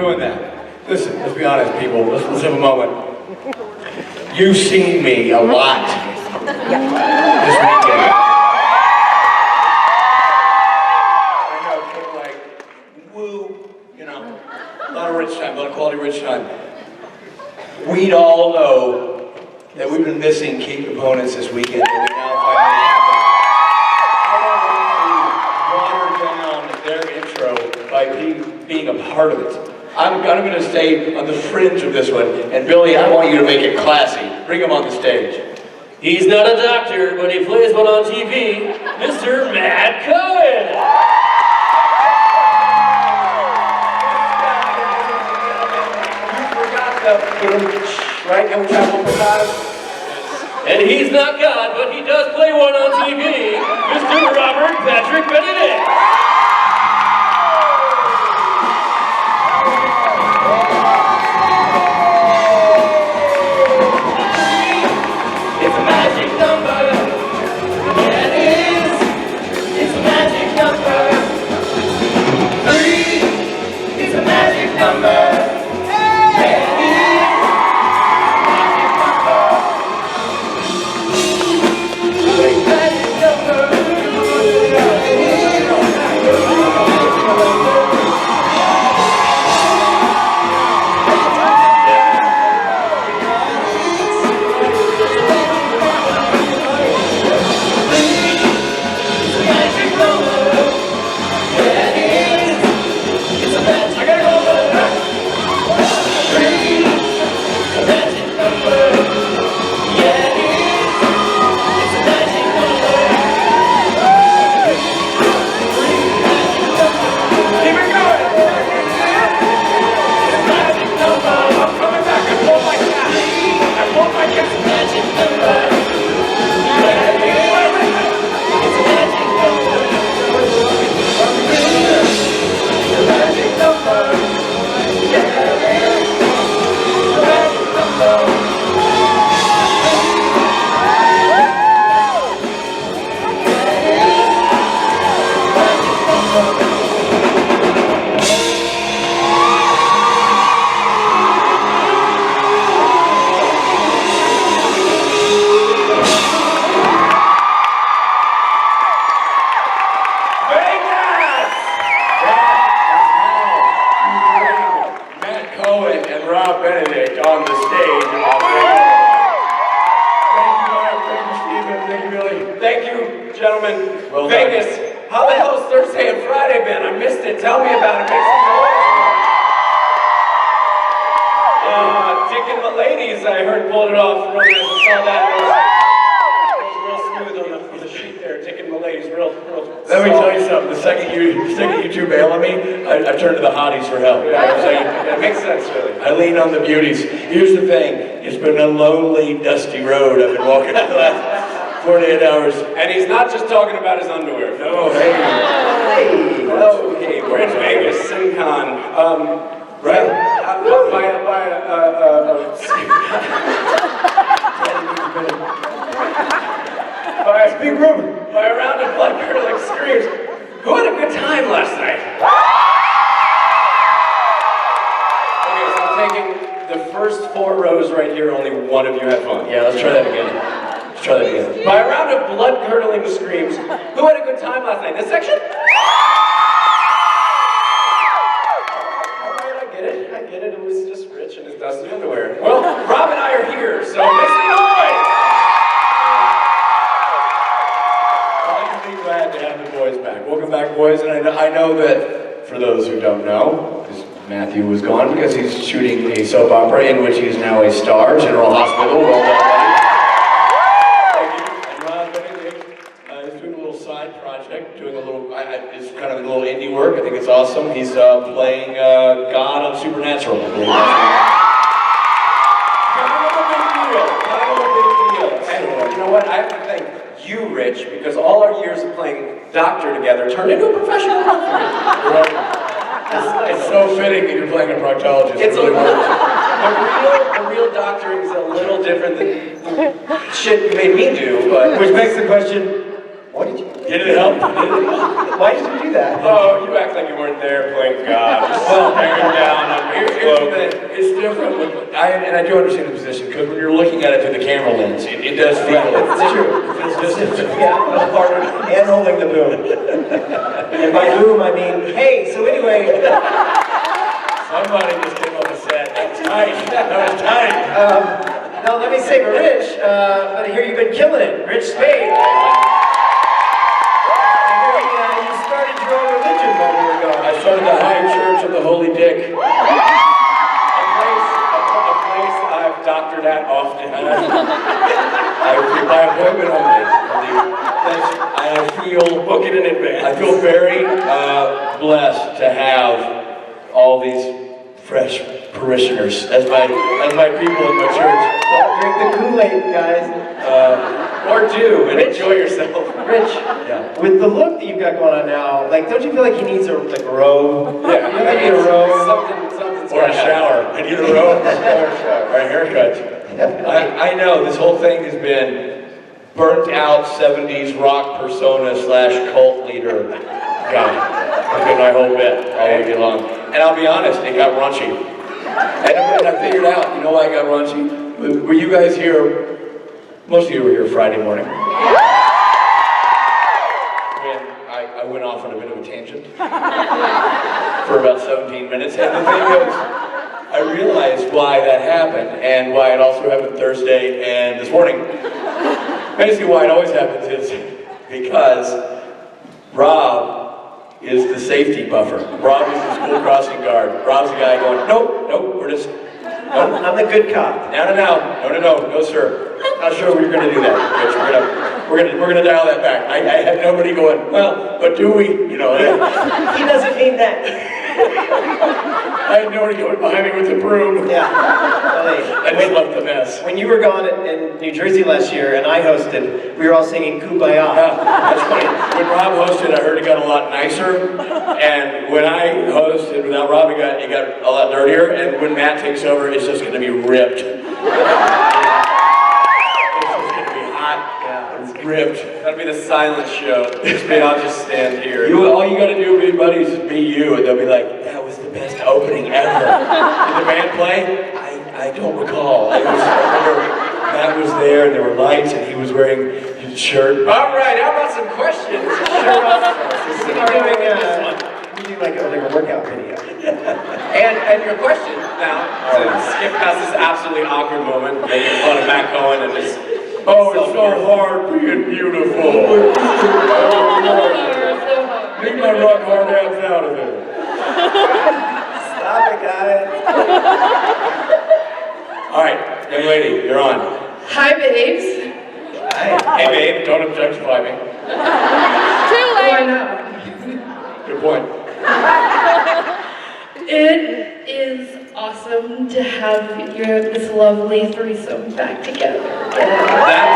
doing that. Listen, let's be honest, people. Let's have a moment. You've seen me a lot this weekend. I know, people are like, woo, you know, a lot of rich time, a lot of quality rich time. We'd all know that we've been missing key components this weekend, and we now finally have them. I don't want to water down their intro by being a part of it. I'm going to stay on the fringe of this one, and Billy, I want you to make it classy. Bring him on the stage. He's not a doctor, but he plays one on TV, Mr. Matt Cohen! Right? Can we try one more time? And he's not God, but he does play one on TV, Mr. Robert Patrick Benedict! It's a magic number. Yeah, it is. It's a magic number. 3 is a magic number. Cohen and Benedict on the stage in Las Vegas. Thank you, Mark. Thank you, Stephen. Thank you, Billy. Thank you, gentlemen. Well Vegas, how the hell's Thursday and Friday been? I missed it. Tell me about it. Make some noise. Ticking the ladies, I heard, pulled it off. Real nice. I saw that. It was real smooth on the sheet there. Ticking the ladies, real. Let me tell you something. The second you two bail on me, I turn to the hotties for help. It makes sense, really. I lean on the beauties. Here's the thing. It's been a lonely, dusty road I've been walking the last 48 hours. And he's not just talking about his underwear. Oh, hey. Okay, we're in Vegas, SimCon. Right? By a round of blood-curdling screams. Who had a good time last night? Okay, so I'm taking the first 4 rows right here. Only one of you had fun. Yeah, let's try that again. By a round of blood-curdling screams, who had a good time last night? This section? Alright, I get it. It was just Rich and his dusty underwear. Well, Rob and I are here, so make some noise! I'm really glad to have the boys back. Welcome back, boys. And I know that, for those who don't know, because Matthew was gone because he's shooting a soap opera in which he is now a star, General Hospital. Well done, buddy. It's kind of a little indie work. I think it's awesome. He's playing God on Supernatural. Kind of a big deal. And you know what? I have to thank you, Rich, because all our years of playing doctor together turned into a professional doctor. It's so fitting that you're playing a proctologist. It's It really works. The real doctoring is a little different than the shit you made me do, but Which makes the question, what did you do? Did it help? Why did you do that? Oh, you act like you weren't there playing God. Just staring down on your Here's the cloak. thing, it's different, and I do understand the position, because when you're looking at it through the camera lens, it does feel, It's true. it's distant. Yeah, and holding the boom. And by boom, I mean, hey, so anyway, Somebody just came up and said, tight, that was tight. no, let me say, but Rich, but I hear you've been killing it. Rich Speight. You started your own religion while we were gone. I started the High Church of the Holy Dick. A place I've doctored at often. By appointment only. I feel, Book it in advance. I feel very blessed to have all these fresh parishioners as my people in my church. Don't drink the Kool-Aid, guys. Or do, and enjoy yourself. Rich, Yeah. with the look that you've got going on now, like, don't you feel like he needs a robe? Yeah, You need a robe. something's Or a gotta shower. I need a robe. Or a haircut. I know this whole thing has been burnt out 70s rock persona / cult leader guy. I've been my whole bit all week long. And I'll be honest, it got raunchy. And I figured out, you know why I got raunchy? Were you guys here? Most of you were here Friday morning. When I went off on a bit of a tangent for about 17 minutes. And the thing is, I realized why that happened and why it also happened Thursday and this morning. Basically why it always happens is because Rob is the safety buffer. Rob is the school crossing guard. Rob's the guy going, nope, we're just, I'm the good cop. no, sir. Not sure we're going to do that, Rich. We're gonna dial that back. I had nobody going, well, but do we? You know, He doesn't mean that. I had nobody going behind me with the broom. Yeah. Well, I just left the mess. when you were gone in New Jersey last year and I hosted, we were all singing Kumbaya. Yeah, that's funny. When Rob hosted, I heard it got a lot nicer, and when I hosted without Rob, it got a lot dirtier. And when Matt takes over, it's just going to be ripped. It's just going to be hot, ripped. That'll be the silent show. I'll just stand here. All you got to do, big buddies, is be you, and they'll be like, "That was the best opening ever." Did the band play? I don't recall. I remember Matt was there, and there were lights, and he was wearing his shirt. All right, how about some questions? We do like a workout video. And your question now, to skip past this absolutely awkward moment, making fun of Matt Cohen and his Oh, it's so hard being beautiful. Leave my rock hard abs out of there. Stop it, guys. All right, young lady, you're on. Hi, babes. Hey, babe, don't objectify me. Too late. Why not? Good point. It is awesome to have this lovely threesome back together. That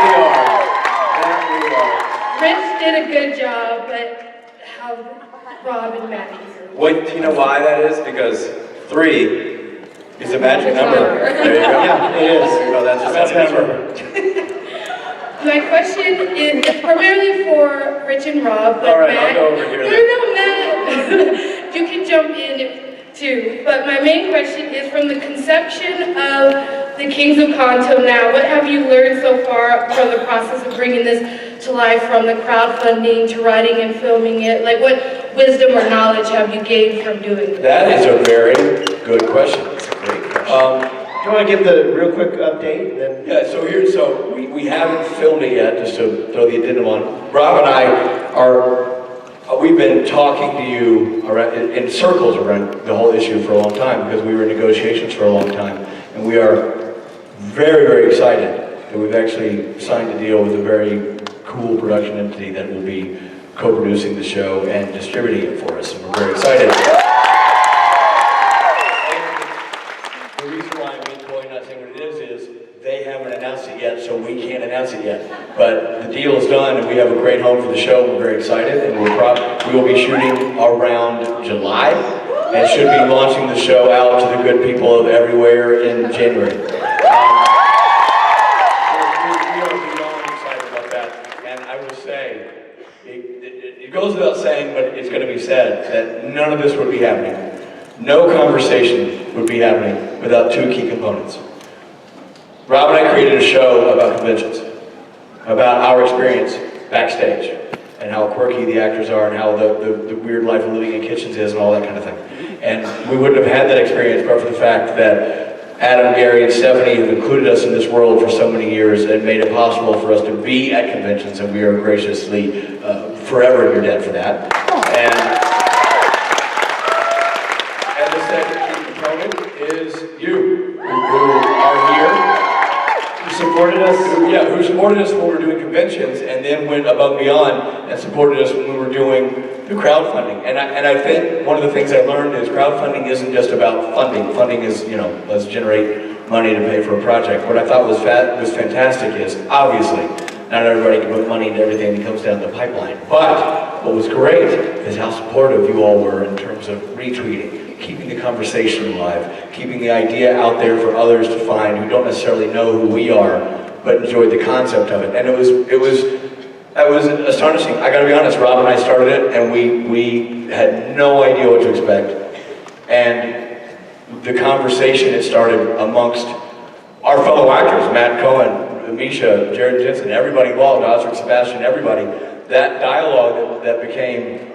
Rich did a good job, but have Rob and Maddie here. What, do you know why that is? Because 3 is a magic number. There you go. Yeah, it is. Oh, that's just a number. My question is it's primarily for Rich and Rob, but All right, Matt. I'll go over here then. No, Matt. You can jump in too. But my main question is from the conception of the Kings of Con till now. What have you learned so far from the process of bringing this to life, from the crowdfunding to writing and filming it? Like, what wisdom or knowledge have you gained from doing it? That is a very good question. That's a great question. Do you want to give the real quick update? And then Yeah, we haven't filmed it yet, just to throw the addendum on. Rob and I we've been talking to you around, in circles around the whole issue for a long time, because we were in negotiations for a long time. And we are very, very excited that we've actually signed a deal with a very cool production entity that will be co-producing the show and distributing it for us. And we're very excited. The reason why I'm totally not saying what it is they haven't announced it yet, so we can't announce it yet. But the deal is done, and we have a great home for the show. We're very excited, and we will be shooting around July, and should be launching the show out to the good people of everywhere in January. We are beyond excited about that, and I will say, it goes without saying, but it's going to be said, that none of this would be happening. No conversation would be happening without two key components. Rob and I created a show about conventions, about our experience backstage, and how quirky the actors are, and how the weird life of living in kitchens is, and all that kind of thing. And we wouldn't have had that experience but for the fact that Adam, Gary, and Stephanie have included us in this world for so many years and made it possible for us to be at conventions, and we are graciously forever in your debt for that. And the second key component is you, who are here. Who supported us? Who supported us when we were doing conventions, and then went above and beyond and supported us when we were doing the crowdfunding. And I think one of the things I learned is crowdfunding isn't just about funding. Funding is, let's generate money to pay for a project. What I thought was fantastic is, obviously, not everybody can put money into everything that comes down the pipeline. But what was great is how supportive you all were in terms of retweeting, keeping the conversation alive, keeping the idea out there for others to find who don't necessarily know who we are, but enjoyed the concept of it. And it was astonishing. I gotta be honest, Rob and I started it, and we had no idea what to expect. And the conversation it started amongst our fellow actors, Matt Cohen, Misha, Jared Jensen, everybody involved, Osric, Sebastian, everybody. That dialogue that became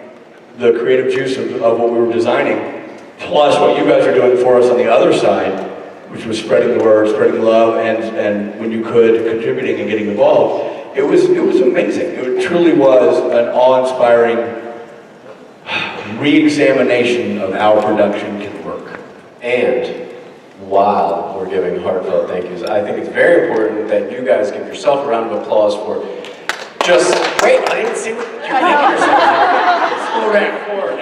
the creative juice of what we were designing, plus what you guys are doing for us on the other side, which was spreading the word, spreading love, and when you could, contributing and getting involved. It was amazing. It truly was an awe-inspiring re-examination of how production can work. And while we're giving heartfelt thank yous, I think it's very important that you guys give yourself a round of applause for just, wait, I didn't see what you're thinking yourself. Slow down for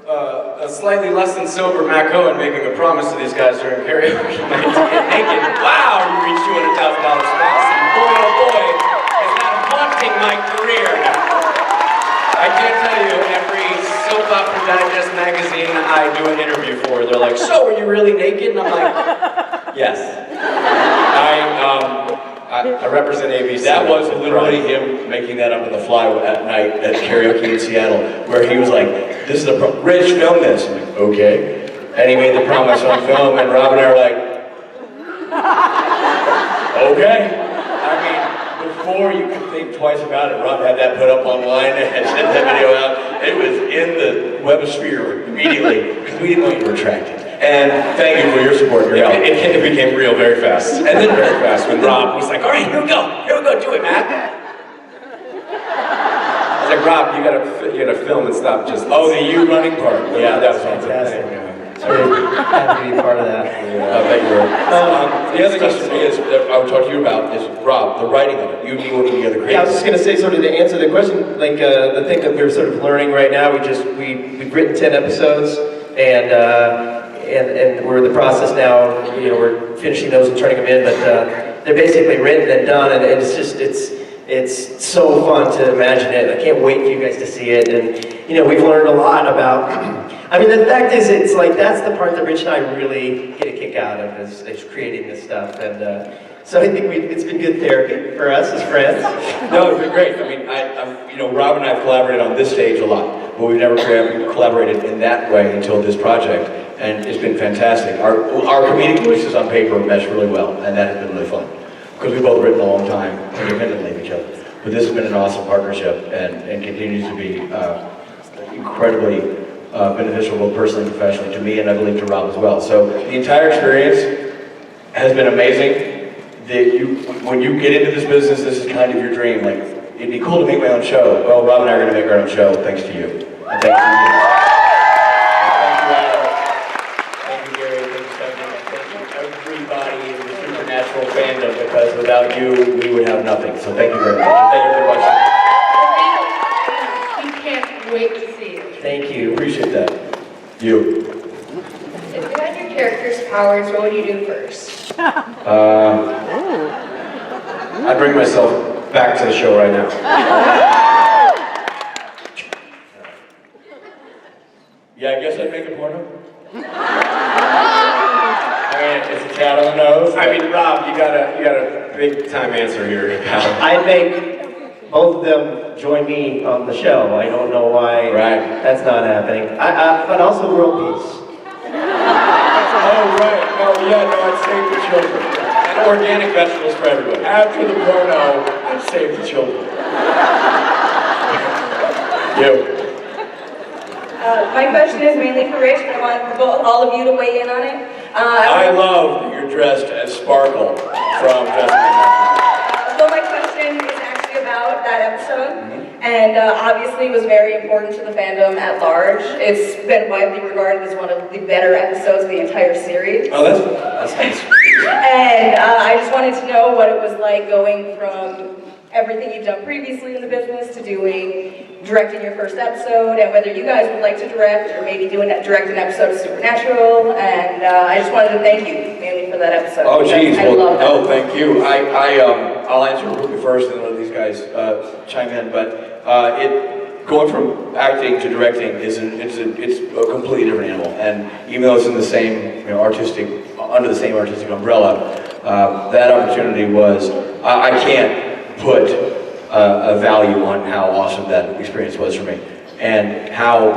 a slightly less than sober Matt Cohen making a promise to these guys during karaoke night to get naked. Wow, you reached $200,000 spots, and boy oh boy, is that haunting my career. I can't tell you, every soap opera digest magazine I do an interview for, they're like, so were you really naked? And I'm like, yes. I represent ABC. That was literally him making that up on the fly at night at karaoke in Seattle, where he was like, this is Rich, film this. I'm like, okay. And he made the promise on film, and Rob and I were like, okay. I mean, before you could think twice about it, Rob had that put up online and sent that video out. It was in the webosphere immediately, because we didn't know you were attracted. And thank you for your support. Your help. It became real very fast. And then very fast when Rob was like, all right, here we go, do it, Matt. I was like, Rob, you gotta film and stop just. Oh, the you running part. Yeah, that was fantastic. Sorry. Happy to be part of that. Thank you, Rob. The other question is, that I would talk to you about is, Rob, the writing of it. You and me working together creatively. Yeah, I was just going to say, sort of to answer the question, like the thing that we're sort of learning right now, we've written 10 episodes, and we're in the process now, we're finishing those and turning them in, but they're basically written and done, and it's so fun to imagine it. I can't wait for you guys to see it, and we've learned a lot about. I mean, the fact is, it's like that's the part that Rich and I really get a kick out of is creating this stuff, and so I think it's been good therapy for us as friends. No, it's been great. I mean, Rob and I have collaborated on this stage a lot, but we've never collaborated in that way until this project, and it's been fantastic. Our comedic voices on paper mesh really well, and that has been really fun, because we've both written a long time independently of each other. But this has been an awesome partnership, and continues to be incredibly beneficial, both personally and professionally, to me, and I believe to Rob as well. So the entire experience has been amazing. When you get into this business, this is kind of your dream. Like, it'd be cool to make my own show. Well, Rob and I are going to make our own show, thanks to you. And thanks to you. Thank you, Adam. Thank you, Gary. Thank you, Stephanie. Thank you, everybody in the Supernatural fandom, because without you, we would have nothing. So thank you very much. Thank you for watching. We can't wait to see it. Thank you. Appreciate that. You. If you had your character's powers, what would you do first? I'd bring myself back to the show right now. Yeah, I guess I'd make a porno. I mean, it's a cat on the nose. I mean, Rob, you got a big time answer here, pal. I'd make both of them join me on the show. I don't know why that's not happening. But also world peace. Oh, right. No, yeah, no, I'd save the children. And organic vegetables for everybody. After the porno, I'd save the children. You. My question is mainly for Rich, but I want all of you to weigh in on it. I love that you're dressed as Sparkle from Jessica. So my question is actually about that episode, and obviously it was very important to the fandom at large. It's been widely regarded as one of the better episodes of the entire series. Oh, that's nice. And I just wanted to know what it was like going from everything you've done previously in the business to directing your first episode, and whether you guys would like to direct or maybe direct an episode of Supernatural. And I just wanted to thank you mainly for that episode. Oh, geez. I love that. Oh, thank you. I'll answer quickly first and let these guys chime in. But going from acting to directing it's a completely different animal. And even though it's in the same under the same artistic umbrella, that opportunity was I can't put a value on how awesome that experience was for me, and how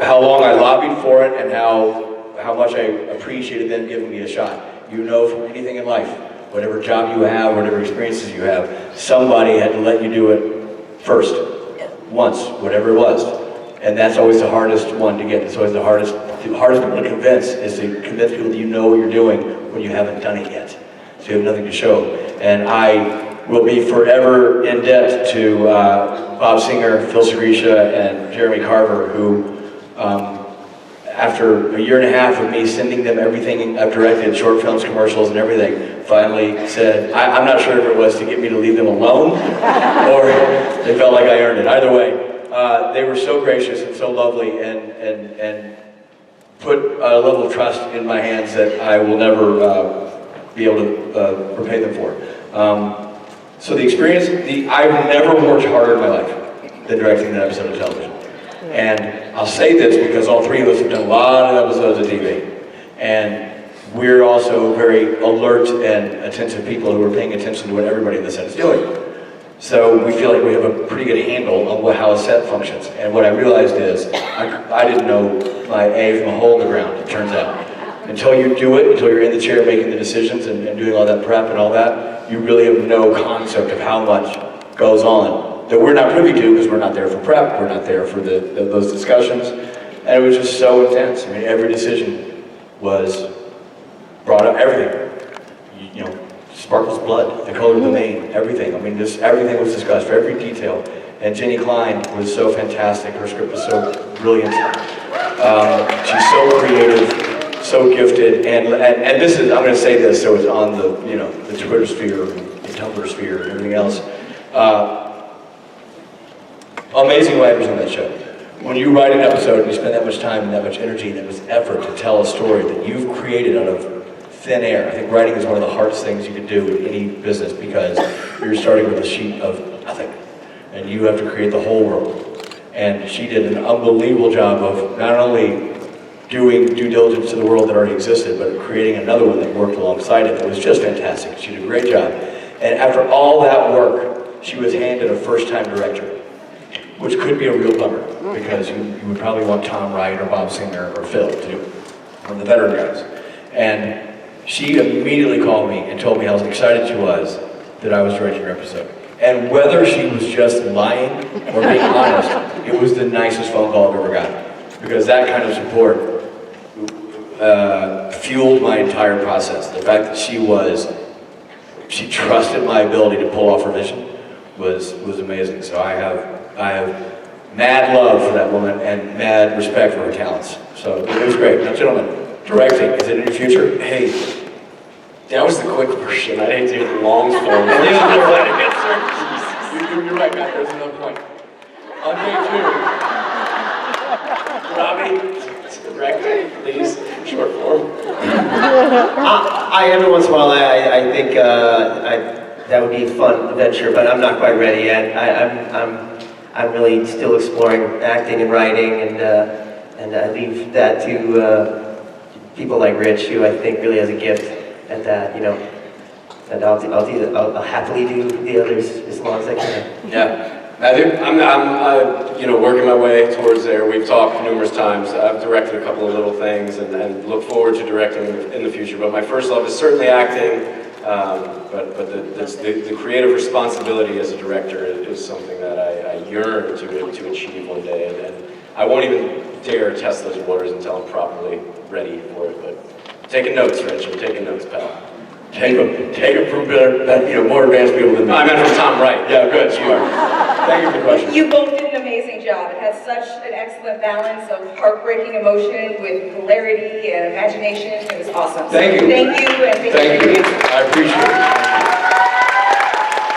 long I lobbied for it, and how much I appreciated them giving me a shot. You know, from anything in life, whatever job you have, whatever experiences you have, somebody had to let you do it first, once, whatever it was. And that's always the hardest one to get. It's always the hardest people to convince, is to convince people that you know what you're doing when you haven't done it yet. So you have nothing to show. And I will be forever in debt to Bob Singer, Phil Segresha, and Jeremy Carver, who, after a year and a half of me sending them everything I've directed, short films, commercials, and everything, finally said, I'm not sure if it was to get me to leave them alone, or they felt like I earned it. Either way, they were so gracious and so lovely, and put a level of trust in my hands that I will never be able to repay them for. So the experience, I've never worked harder in my life than directing that episode of television. And I'll say this because all three of us have done a lot of episodes of TV. And we're also very alert and attentive people who are paying attention to what everybody in the set is doing. So we feel like we have a pretty good handle on how a set functions. And what I realized is, I didn't know my A from a hole in the ground, it turns out. Until you do it, until you're in the chair making the decisions and doing all that prep and all that, you really have no concept of how much goes on that we're not privy to, because we're not there for prep, we're not there for those discussions. And it was just so intense. I mean, every decision was brought up, everything. You know, Sparkle's blood, the color of the mane, everything. I mean, just everything was discussed, for every detail. And Jenny Klein was so fantastic. Her script was so brilliant. She's so creative, so gifted. And this is, I'm going to say this, so it's on the, the Twitter sphere, the Tumblr sphere, and everything else. Amazing writers on that show. When you write an episode and you spend that much time and that much energy and that much effort to tell a story that you've created out of thin air. I think writing is one of the hardest things you can do in any business, because you're starting with a sheet of nothing and you have to create the whole world. And she did an unbelievable job of not only doing due diligence to the world that already existed, but creating another one that worked alongside it that was just fantastic. She did a great job. And after all that work, she was handed a first-time director, which could be a real bummer, because you would probably want Tom Wright or Bob Singer or Phil to do it, one of the veteran guys. And she immediately called me and told me how excited she was that I was directing her episode. And whether she was just lying or being honest, it was the nicest phone call I've ever gotten. Because that kind of support fueled my entire process. The fact that she trusted my ability to pull off her vision was amazing. So I have mad love for that woman and mad respect for her talents. So it was great. Now, gentlemen, directing, is it in your future? Hey, that was the quick version. I didn't do the long form. you're right, Matt. There's another point. On day 2, Robbie, directing, please, short form. Every once in a while, I think that would be a fun venture, but I'm not quite ready yet. I'm really still exploring acting and writing, and I leave that to people like Rich, who I think really has a gift at that. And I'll happily do the others as long as I can. Yeah. Matthew? I'm you know, working my way towards there. We've talked numerous times. I've directed a couple of little things and look forward to directing in the future. But my first love is certainly acting. But the creative responsibility as a director is something that I yearn to achieve one day. And I won't even dare test those waters until I'm properly ready for it. But taking notes, Rich. I'm taking notes, pal. Take them from better, more advanced people than me. I meant from Tom Wright. Yeah, good, you are. Thank you for the question. You both did an amazing job. It had such an excellent balance of heartbreaking emotion with hilarity and imagination. It was awesome. Thank you. Thank you, and thank Thank you. you. I appreciate it.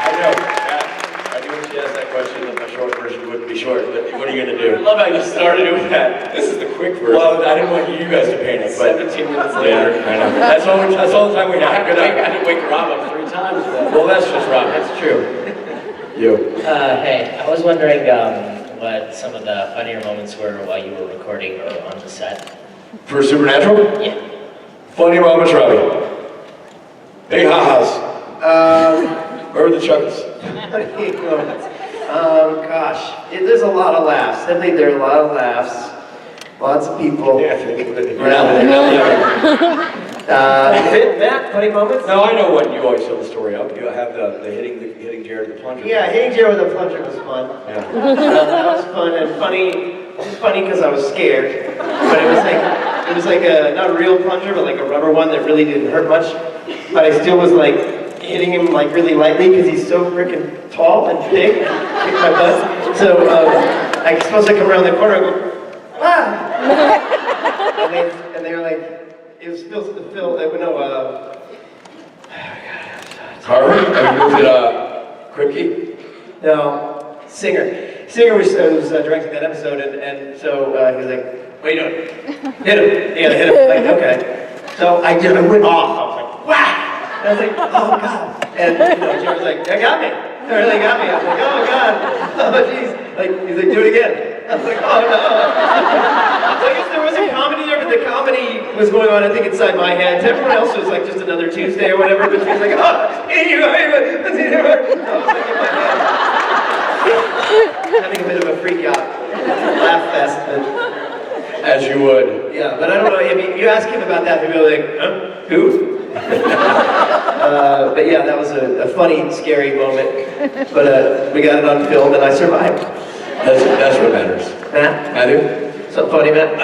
I know, Matt, I knew when she asked that question that my short version wouldn't be short, but what are you going to do? I love how you started with that. This is the quick version. Well, I didn't want you guys to panic, but 17 minutes yeah, later. I know. That's all the time we I have. had to wake Rob up 3 times. Well, that's just Rob. That's true. You. Hey, I was wondering what some of the funnier moments were while you were recording or on the set. For Supernatural? Yeah. Funny moments, Robbie. Big ha-has. Where were the chuckles? Gosh, there's a lot of laughs. I think there are a lot of laughs. Lots of people. Yeah, I think we're Matt, funny moments? No, I know what you always tell the story of. You have the hitting Jared with the plunger. Yeah, hitting Jared with a plunger was fun. Yeah. That was fun and funny. Just funny because I was scared, but it was like a not a real plunger, but like a rubber one that really didn't hurt much. But I still was like hitting him like really lightly because he's so freaking tall and big. Kicked my butt. So I suppose I come around the corner and go, ah! and they were like, it was Phil. Harvey? Was it Kripke? No, Singer. Singer was directing that episode, and so he was like, what are you doing? Hit him. You gotta hit him. Like, okay. So I went off. I was like, wow! And I was like, oh God. And Jared was like, that got me. That really got me. I was like, oh God. Oh jeez. Like, he's like, do it again. I was like, oh no. So I guess there was a comedy there, but the comedy was going on, I think, inside my head. To everyone else, it was like just another Tuesday or whatever, but he was like, oh, you are, what's in your heart? I was like in my head. Having a bit of a freak out, laugh fest. As you would. Yeah, but I don't know, if you ask him about that, he'll be like, huh? Who? But yeah, that was a funny, scary moment. But we got it on film and I survived. That's what matters. Matt? Matthew? Something funny, Matt?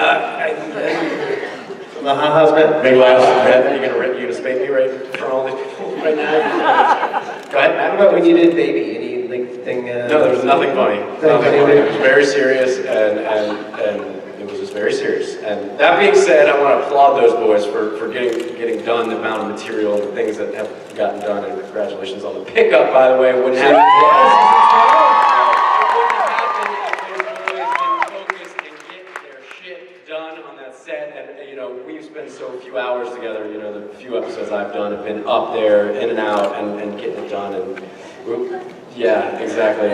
The ha-has, Matt? Big laughs. Matt, You gonna Speight me right in front of all these people right now? Go ahead, Matt. What about when you did Baby? Any like thing? No, there was nothing funny. Nothing funny. It was very serious, and it was just very serious. And that being said, I want to applaud those boys for getting done the amount of material and the things that have gotten done. And congratulations on the pickup, by the way. It wouldn't happen if those boys didn't focus and get their shit done on that set. And we've spent so few hours together. The few episodes I've done have been up there, in and out, and getting it done. And yeah, exactly.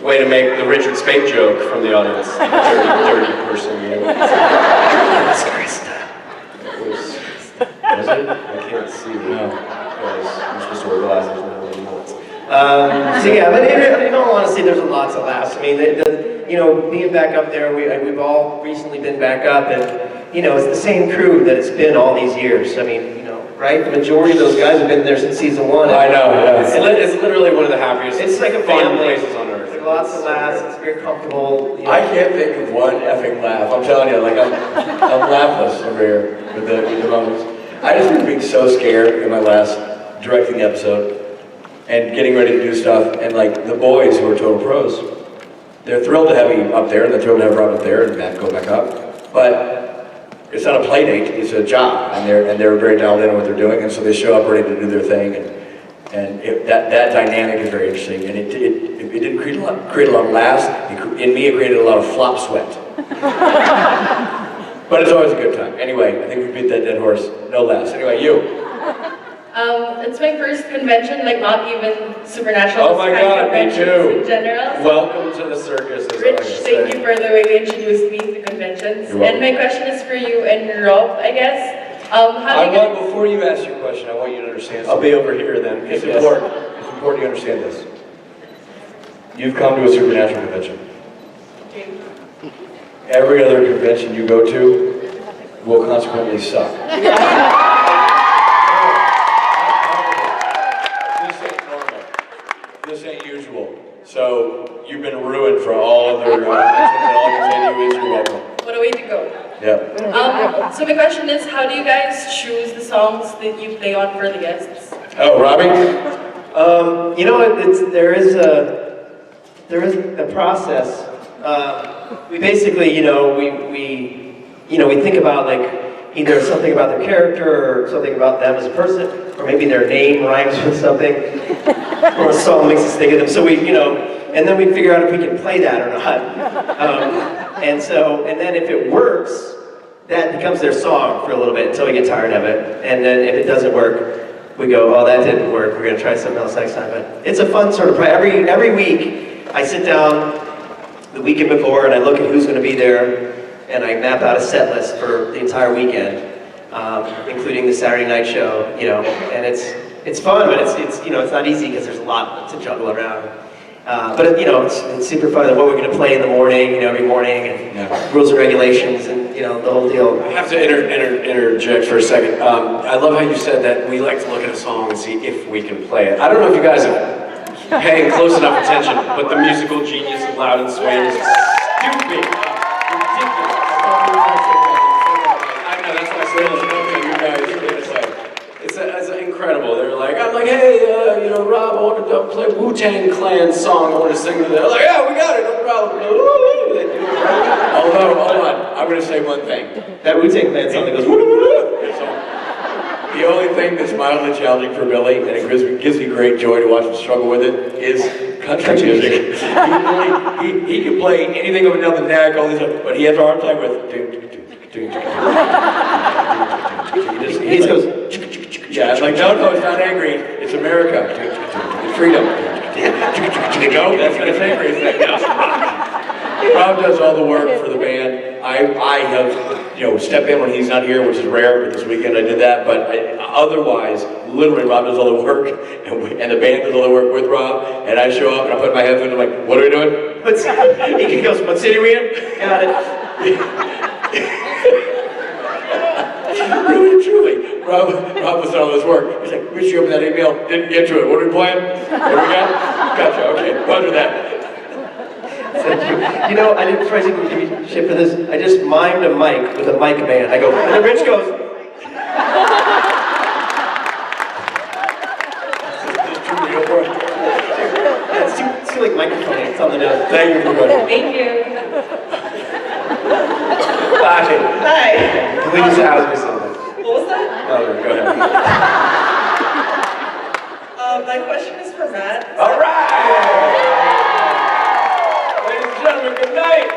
Way to make the Richard Speight joke from the audience. Dirty person, That's Krista. Was it? I can't see. No. I'm supposed to wear glasses now anymore. So yeah, but in all honesty, there's lots of laughs. I mean, being back up there, we've all recently been back up, and it's the same crew that it's been all these years. I mean, right? The majority of those guys have been there since season 1. I know, yeah. It's literally one of the happiest, it's like a fun family. places on earth. Like lots of laughs. It's very comfortable. I can't think of one effing laugh. I'm telling you, like I'm laughless over here with the moments. I just remember being so scared in my last directing episode and getting ready to do stuff, and like the boys who are total pros, they're thrilled to have me up there, and they're thrilled to have Rob up there and Matt go back up. But it's not a play date, it's a job, and they're very dialed in on what they're doing, and so they show up ready to do their thing, and that dynamic is very interesting, and it didn't create a lot of laughs. In me, it created a lot of flop sweat. But it's always a good time. Anyway, I think we beat that dead horse. No laughs. Anyway, you. It's my first convention, like not even Supernatural. Oh my God, me too. In general. Welcome to the circus. Rich, thank you for the way you introduced me to conventions. And my question is for you and Rob, I guess. I want, before you ask your question, I want you to understand I'll something. be over here then. It's Yes. important. It's important you understand this. You've come to a supernatural convention. Every other convention you go to will consequently suck. This ain't normal. This ain't usual. So you've been ruined for all other conventions, and all I can say to you is you're welcome. What a way to go. Yeah. So my question is, how do you guys choose the songs that you play on for the guests? Oh, Robbie? You know what? There is a process. We basically, we think about like either something about their character or something about them as a person, or maybe their name rhymes with something, or a song makes us think of them. So and then we figure out if we can play that or not. And then if it works, that becomes their song for a little bit until we get tired of it. And then if it doesn't work, we go, oh, that didn't work. We're gonna try something else next time. But it's a fun sort of every week. I sit down the weekend before and I look at who's gonna be there, and I map out a set list for the entire weekend, including the Saturday night show. And it's fun, but it's not easy because there's a lot to juggle around. But it's super fun. And what we're going to play in the morning, every morning, and rules and regulations, and the whole deal. I have to interject for a second. I love how you said that we like to look at a song and see if we can play it. I don't know if you guys are paying close enough attention, but the musical genius of Loud and Swing is stupid, ridiculous. I know that's why I said you guys. It's incredible. They're like, I'm like, hey, Rob, I want to play Wu-Tang Clan song. I want to sing to them. They're like, yeah, we got it, no problem. Although, hold on, I'm going to say one thing. That Wu-Tang Clan song that goes. The only thing that's mildly challenging for Billy, and it gives me great joy to watch him struggle with it, is country music. He can play anything of another neck, all this stuff, but he has a hard time with. He just goes. Yeah, it's like, no, it's not angry. It's America. It's freedom. That's what it's angry. It's like, no. Rob does all the work for the band. I have, step in when he's not here, which is rare, but this weekend I did that. But otherwise, literally, Rob does all the work, and the band does all the work with Rob. And I show up and I put my headphones and I'm like, what are we doing? He goes, what city are we in? Got it. Really, truly. Rob was doing all this work. He's like, we should open that email. Didn't get to it. What are we playing? What do we got? Gotcha. Okay. Roger that. I didn't try to give me shit for this. I just mimed a mic with a mic man. I go, and then Rich goes. It's too like microphone. It's on the nose. Thank you, everybody. Thank you. Hi. Can we just ask me something? What was that? Oh, go ahead. My question is for Matt. All right! Ladies and gentlemen, good night!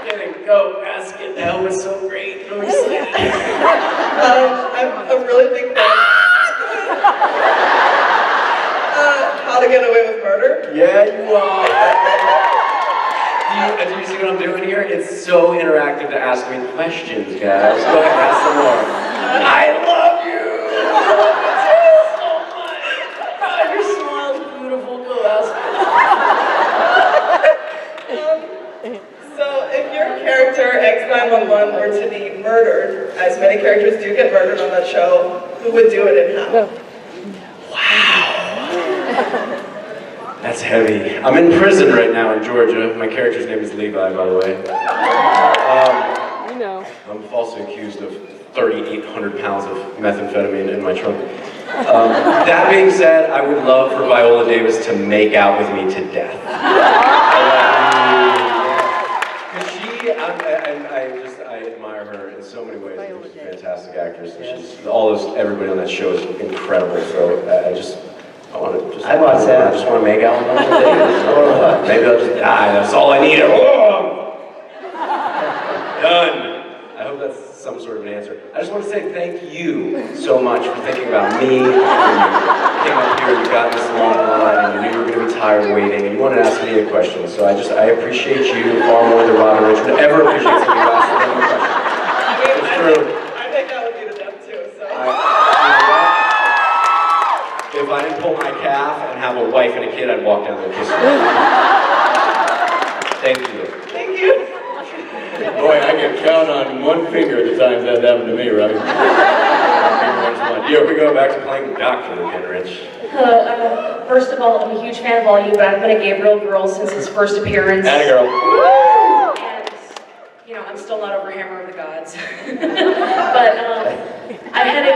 Getting go, ask it now was so great. I'm excited. I'm a really big fan. How to Get Away with Murder? Yeah, you are. Do you see what I'm doing here? It's so interactive to ask me questions, guys. Go ahead, ask some more. I love you! I love you too so much! God, your smile's beautiful. Go ask So if your character X911 were to be murdered, as many characters do get murdered on that show, who would do it and how? That's heavy. I'm in prison right now in Georgia. My character's name is Levi, by the way. I'm falsely accused of 3,800 pounds of methamphetamine in my trunk. That being said, I would love for Viola Davis to make out with me to death. Because I admire her in so many ways. She's a fantastic actress. And everybody on that show is incredible. So I just want to make out with Viola Davis. Maybe I'll just die. That's all I need. Done. I hope that's some sort of an answer. I just want to say thank you so much for thinking about me. When you came up here, you got this long line, and you knew you were going to be tired waiting, and you wanted to ask me a question. So I appreciate you far more than Robin Rich would ever appreciate somebody who asked me a question. It's true. I make out have a wife and a kid, I'd walk down there and kiss her. Thank you. Thank you. Boy, I can count on one finger the times that happened to me, right? Yeah, we go back to playing the doctor again, Rich. Hello, first of all, I'm a huge fan of all you, but I've been a Gabriel girl since his first appearance. Atta girl. And, you know, I'm still not over Hammer of the Gods. But I had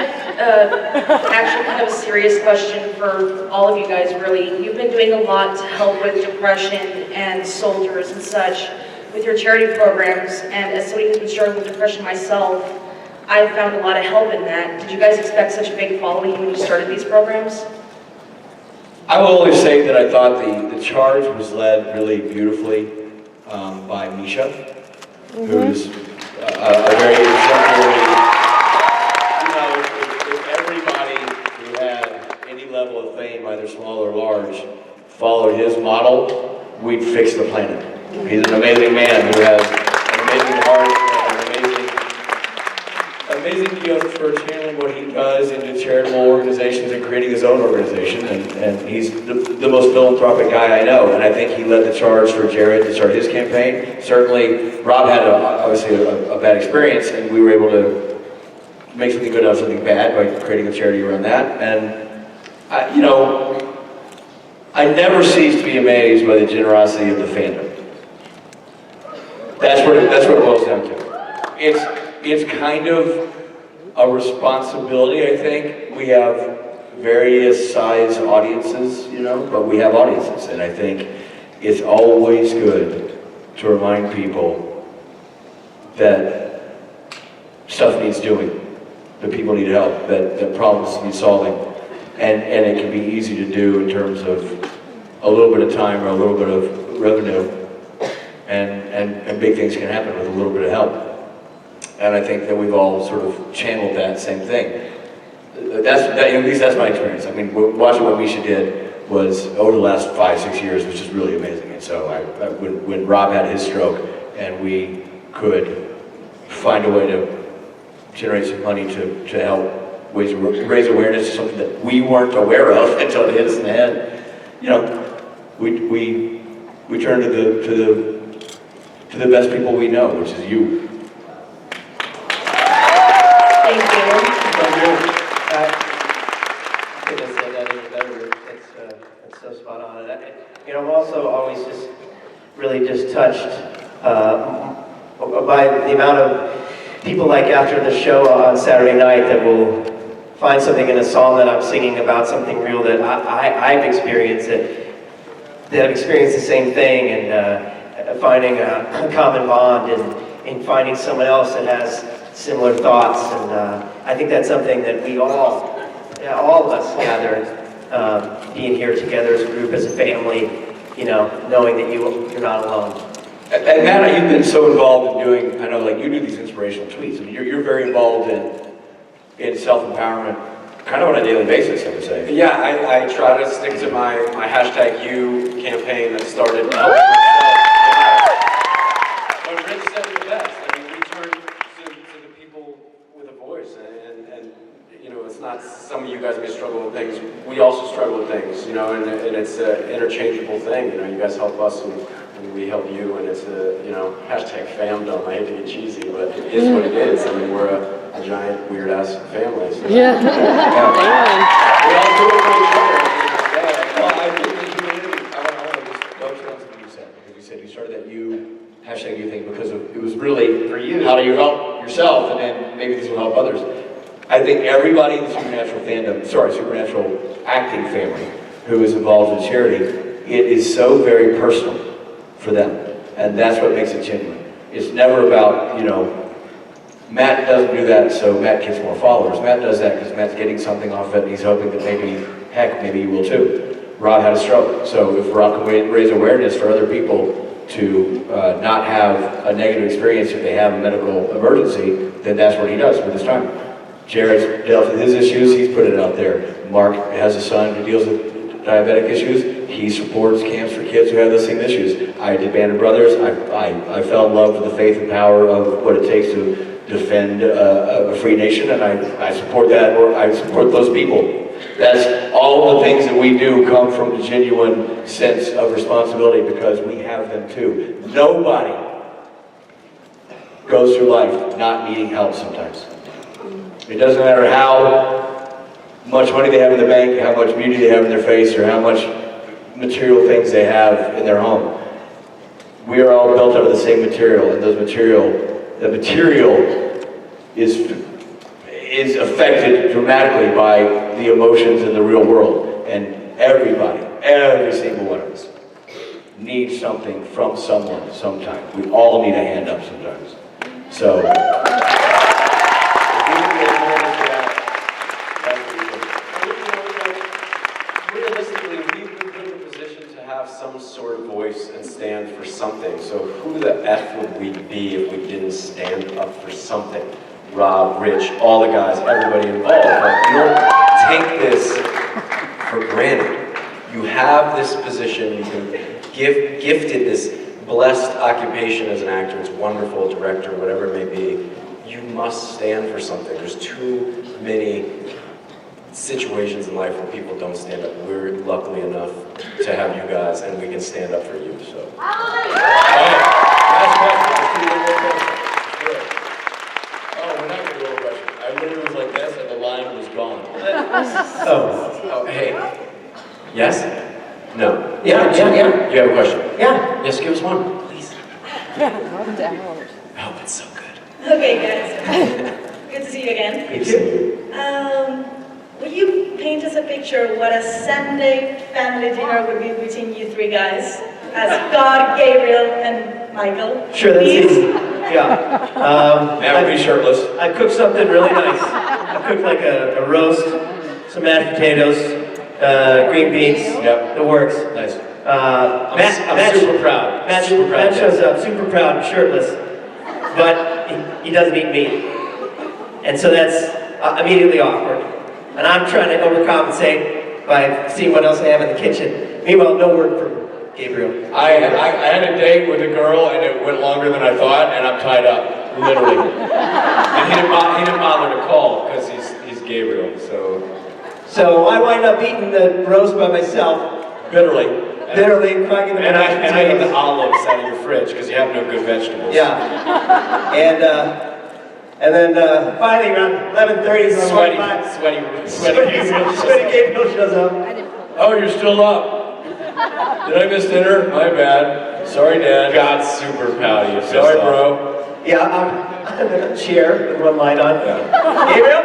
actually kind of a serious question for all of you guys, really. You've been doing a lot to help with depression and soldiers and such with your charity programs, and as somebody who's been struggling with depression myself, I've found a lot of help in that. Did you guys expect such a big following when you started these programs? I will always say that I thought the charge was led really beautifully by Misha, who's a very exemplary, if everybody who had any level of fame, either small or large, followed his model, we'd fix the planet. He's an amazing man who has an amazing heart and an amazing gift for channeling what he does into charitable organizations and creating his own organization. And he's the most philanthropic guy I know. And I think he led the charge for Jared to start his campaign. Certainly, Rob had obviously a bad experience, and we were able to make something good out of something bad by creating a charity around that. And I never cease to be amazed by the generosity of the fandom. That's what it boils down to. It's kind of a responsibility, I think. We have various size audiences, but we have audiences, and I think it's always good to remind people that stuff needs doing, that people need help, that problems need solving, and it can be easy to do in terms of a little bit of time or a little bit of revenue, and big things can happen with a little bit of help. And I think that we've all sort of channeled that same thing. At least that's my experience. I mean, watching what Misha did was, over the last 5-6 years, was just really amazing. And so when Rob had his stroke and we could find a way to generate some money to help raise awareness to something that we weren't aware of until it hit us in the head, we turn to the best people we know, which is you. Thank you. I couldn't have said that any better. It's so spot on. And I'm also always just really just touched by the amount of people like after the show on Saturday night that will find something in a song that I'm singing about something real that I've experienced, that have experienced the same thing, and finding a common bond and finding someone else that has similar thoughts. And I think that's something that we all of us gather, being here together as a group, as a family, knowing that you're not alone. And Matt, you've been so involved in doing, I know, like, you do these inspirational tweets. I mean, you're very involved in self-empowerment, kind of on a daily basis, I would say. Yeah, I try to stick to my hashtag you campaign that started when Rich said it best. I mean, we turn to the people with a voice, and it's not some of you guys may struggle with things. We also struggle with things, and it's an interchangeable thing. You guys help us and we help you, and it's hashtag famdom. I hate to get cheesy, but it is what it is. I mean, we're a giant weird ass family. So. Yeah. We all do it for each other. Well, I do think I want to just go to something you said, because you said you started that hashtag you thing because it was really for you. How do you help yourself, and then maybe this will help others. I think everybody in the supernatural acting family who is involved in charity, it is so very personal for them, and that's what makes it genuine. It's never about, Matt doesn't do that so Matt gets more followers. Matt does that because Matt's getting something off it, and he's hoping that maybe you will too. Rob had a stroke, so if Rob can raise awareness for other people to not have a negative experience if they have a medical emergency, then that's what he does with his time. Jared's dealt with his issues, he's put it out there. Mark has a son who deals with diabetic issues. He supports camps for kids who have those same issues. I did Band of Brothers. I fell in love with the faith and power of what it takes to defend a free nation, and I support that, or I support those people. That's all the things that we do come from a genuine sense of responsibility because we have them too. Nobody goes through life not needing help sometimes. It doesn't matter how much money they have in the bank, how much beauty they have in their face, or how much material things they have in their home. We are all built out of the same material, and the material is affected dramatically by the emotions in the real world. And everybody, every single one of us, needs something from someone sometime. We all need a hand up sometimes. So, if we can get more into that, that's pretty good. Realistically, we've been put in a position to have some sort of voice and stand for something. So who the F would we be if we didn't stand up for something? Rob, Rich, all the guys, everybody involved. Like, you don't take this for granted. You have this position, you can gifted this blessed occupation as an actor, it's wonderful, director, whatever it may be. You must stand for something. There's too many situations in life where people don't stand up. We're lucky enough to have you guys, and we can stand up for you. So. Last question. Oh, we're not going to go to a question. I literally was like this, and the line was gone. Oh, hey. Yes? No. Yeah. You have a question? Yeah. Yes, give us one, please. Yeah. Oh, it's so good. Okay, guys. Good to see you again. Good to see you. Will you paint us a picture of what a Sunday family dinner would be between you three guys? As God, Gabriel, and Michael. Sure, that's Please? easy. Yeah. Never be shirtless. I cooked something really nice. I cooked like a roast, some mashed potatoes, green beans. Yep. The works. Nice. I'm super proud. Matt shows up super proud, shirtless, but he doesn't eat meat. And so that's immediately awkward. And I'm trying to overcompensate by seeing what else I have in the kitchen. Meanwhile, no word from Gabriel. I had a date with a girl, and it went longer than I thought, and I'm tied up, literally. And he didn't bother to call because he's Gabriel. So I wind up eating the roast by myself, Bitterly. crying in the And I eat the olives out of your fridge because you have no good vegetables. Yeah. And then finally around 11:30, sweaty Gabriel shows up. Oh, you're still up. Did I miss dinner? My bad. Sorry, Dad. God's super proud of you. Sorry, bro. Yeah, I'm in a chair with one light on. Gabriel?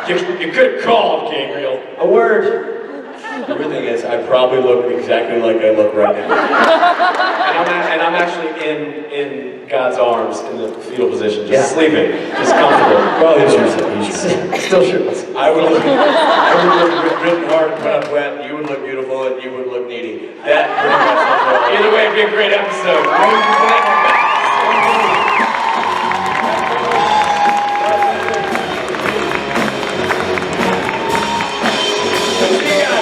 You could have called, Gabriel. A word. The weird thing is, I probably look exactly like I look right now. And I'm actually in God's arms in the fetal position, just sleeping, just comfortable. Well, he's Still shirtless. I would look written hard, put up wet, you would look beautiful, and you would look needy. That pretty much Either way, it'd be a great episode. See you guys.